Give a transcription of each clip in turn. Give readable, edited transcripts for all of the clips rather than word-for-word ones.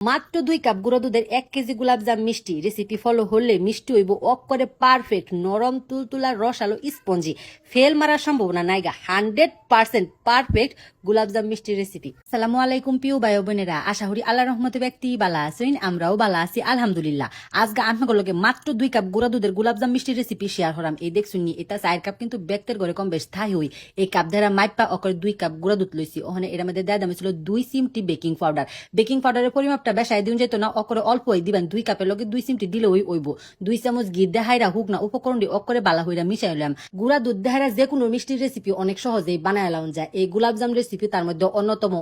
মাত্র 2 কাপ গুঁড়ো দুধের 1 কেজি গোলাপজাম মিষ্টি রেসিপি ফলো হলে মিষ্টি হইব অক্করে পারফেক্ট নরম তুলতুলা রসালো স্পঞ্জি ফেল মারার সম্ভাবনা নাইগা 100% পারফেক্ট গোলাপজাম মিষ্টি রেসিপি। সালামু আলাইকুম প্রিয় ভাই বোনেরা, আশা করি আল্লাহর রহমতে ব্যক্তি বালা আছেন, আমরাও বালা আছি আলহামদুলিল্লাহ। আজকে আপনাগুলোকে মাত্র 2 কাপ গুঁড়া দুধের গোলাপজাম মিষ্টি রেসিপি শেয়ার করাম। এই দেখছুন এটা 4 কাপ কিন্তু ব্যক্তির ঘরে কম বেশ থাই হই। এই কাপ ধারা মাইপা অকরে 2 কাপ গুঁড়া দুধ লইছি। ওখানে এর মধ্যে দেয়া দাম ছিল 2 চিমটি বেকিং পাউডার। বেকিং পাউডারের পরিমাপটা বেশাই দিন যেত না, অকরে অল্পই দিবেন। 2 কাপের লগে 2 চিমটি দিলে ওইব। 2 চামচ ঘি দেহাইরা হুক না উপকরণ দিয়ে অকরে বালা হইরা মিশাইলাম। গুঁড়া দুধ দেহাইরা যে কোনো মিষ্টির রেসিপি অনেক সহজেই বানায় লাউন যায়। এই গোলাপজাম রেসিপি তার মধ্যে অন্যতম,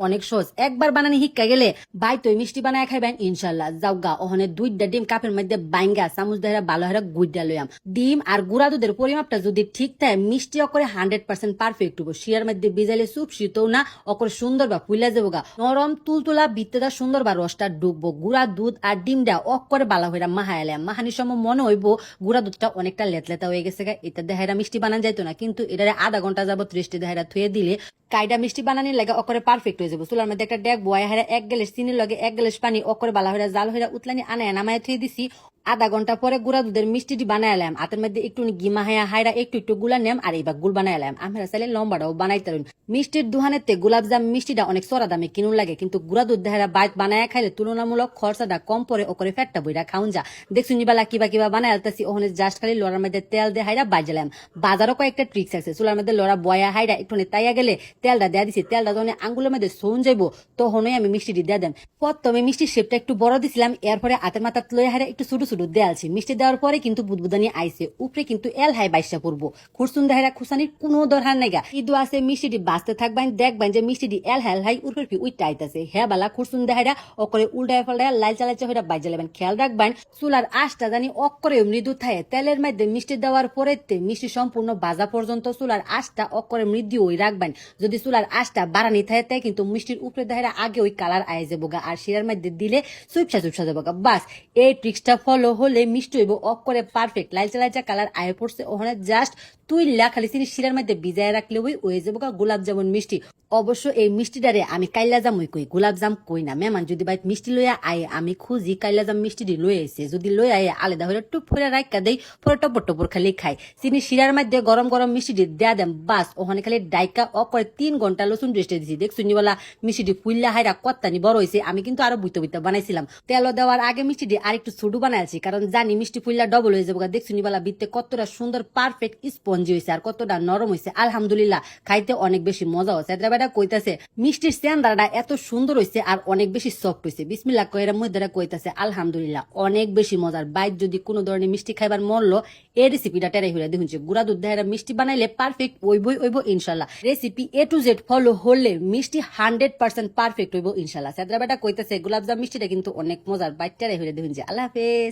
অনেক সহজ। একবার বানানি হিক্কা গেলে বাই তুই মিষ্টি বানায় খাইবেন ইনশাল্লাহ। যাওগা ওখানে 2টা ডিম কাপের মধ্যে বাইঙ্গা চামচ দেহারা ভালো হারা গুইডা লইয়াম। ডিম আর গুঁড়া দুধের পরিমাপটা যদি ঠিক থাকে মিষ্টি অকরে 100% পারফেক্ট হবো। শিয়ার মধ্যে বিজাইলে সুপ শীতও না, অকরে সুন্দর বা ফুইলা যাবো গা। নরম তুলতুলা ভিতরটা সুন্দর বা রসটা ঢুকবো। গুঁড়া দুধ আর ডিমটা অকরে বালা হইরা মাহাইলাম। মাহানির সময় মনে হইব গুঁড়া দুধটা অনেকটা লেতলেতা হয়ে গেছে গা। এটা দেহাইরা মিষ্টি বানান যাইতো না, কিন্তু এটারে আধা ঘন্টা যাবত রেস্টে দেহাইরা থুয়ে দিলে কাইডা মিষ্টি বানানির লাগে অকরে পারফেক্ট হয়ে যাবো। চুলার মধ্যে একটা ডেক বয় হারা 1 গ্লাস চিনির লগে 1 গ্লাস পানি অকরে বালা হইরা জাল হইরা উতলানি আনায় নামায় থুয়ে দিছি। আধা ঘন্টা পরে গুঁড়া দুধের মিষ্টিটি বানাইলাম। হাতের মধ্যে একটু গিমা হাইরা একটু গুলা নেম আর এইবার গুল বানাইলাম। আমরা চাইলে লম্বাটাও বানাইতে পারেন। মিষ্টির দোকানেতে গোলাপজাম মিষ্টিটা অনেক সরা দামে কিনুন লাগে, কিন্তু গুঁড়া দুধ দেহারা বাইত বানায় খাইলে তুলনামূলক খরচাটা কম পরে ওকরে ফ্যাটটা বইরা খাউন যা। দেখছুন নিবালা কিবা বানাই আলতাছি। ওখানে জাস্ট খালি লড়ার মধ্যে তেল দিয়ে হাইরা বাজালাম। বাজারও কয়েকটা ট্রিক্স আছে। চুলার মধ্যে লড়া বয়া হাইরা একটু তাইয়া গেলে তেলটা দেয়া দিছি। তেলটা যখন আঙ্গুলের মধ্যে সৌন যাইবো তখনই আমি মিষ্টিটি দিয়ে দেন। প্রথমে মিষ্টির শেপটা একটু বড় দিছিলাম, এরপরে হাতের মাথা লয়ে হাইরা একটু ছোট দেয়ালছি। মিষ্টি দেওয়ার পরে কিন্তু বুদবুদানি আইছে, উপরে কিন্তু এল হাই বাইশা পড়বো। খুরসুন দেহারা খুসানির কোনো দরকার নেগা। ইদু আছে মিষ্টিটি বাঁচতে থাকবেন, দেখবেন যে মিষ্টিটি এল হাই উপরে উইটা আইতাছে। হ্যাঁ বালা খুরসুন দেহারা অকরে উল্টায় ফলটায় লালচা হইরা বাইজা লেবেন। খেয়াল রাখবেন চুলার আঁশটা জানি অকরে মৃদু থাকে। তেলের মধ্যে মিষ্টি দেওয়ার পরে মিষ্টি সম্পূর্ণ ভাজা পর্যন্ত চুলার আঁশটা অকরে মৃদু ওই রাখবেন। যদি চুলার আঁশটা বাড়ানি থাকে কিন্তু মিষ্টির উপরে দেহারা আগে ওই কালার আয় যাবো গা, আর শিরার মধ্যে দিলে চুপসা যাবো গা। বাস এই ট্রিক্সটা ফলো হলে মিষ্টি হইব অকরে পারফেক্ট লালচা কালার আয় পড়ছে। ওখানে জাস্ট তুই খালি চিনি শিরার মধ্যে ভিজায় রাখলে ওই যাবো গা গোলাপ জামুন মিষ্টি। অবশ্য এই মিষ্টিটারে আমি কাইলা জামুই কই, গোলাপ জাম কই না। মেহমান যদি বাইত মিষ্টি লইয়া আয়ে আমি খুঁজি কাইলা জাম মিষ্টিটি লই আইছে। যদি লই আয়ে আলাদা হইলে টুপ ফেরা রাখা দেই, পরে টপর খালি খাই। চিনি শিরার মধ্যে গরম মিষ্টিটি দেয়া দেন। বাস ওখানে খালি ডাইকা অকরে 3 ঘন্টা লসুন রেস্টে দিছি। দেখছুন নিবালা মিষ্টিটি ফুইল্লা হাইরা কত্তানি বড় হয়েছে। আমি কিন্তু আরো বুইতে বানাইছিলাম। তেল দেওয়ার আগে মিষ্টিটি আর একটু ছোট বানাইছি, কারণ জানি মিষ্টি ফুইল্লা ডবল হয়ে যাবো। দেখছুন নিবালা বিতে কতটা সুন্দর পারফেক্ট স্পঞ্জি হয়েছে আর কতটা নরম হয়েছে। আলহামদুলিল্লাহ খাইতে অনেক বেশি মজা হয়েছে। কইতাছে মিষ্টির স্যান্ডারটা এত সুন্দর হয়েছে আর অনেক বেশি সফট হয়েছে। বিসমিল্লাহ কইরা মধ্যে কইতাছে আলহামদুলিল্লাহ অনেক বেশি মজার। বাইর যদি কোনো ধরনের মিষ্টি খাইবার মরলো এই রেসিপিটা টেরাই হইরা দেখুন। গুঁড়া দুধ দেহারা মিষ্টি বানাইলে পারফেক্ট ওইব ইনশাল্লাহ। Recipe A to Z follow হলে মিষ্টি 100% পারফেক্ট হইব ইনশাল্লাহ। সেদ্রা বেটা কইতাছে গোলাপজাম মিষ্টিটা কিন্তু অনেক মজার। বাইর টেরাই হইরা দেখুন। আল্লাহ হাফেজ।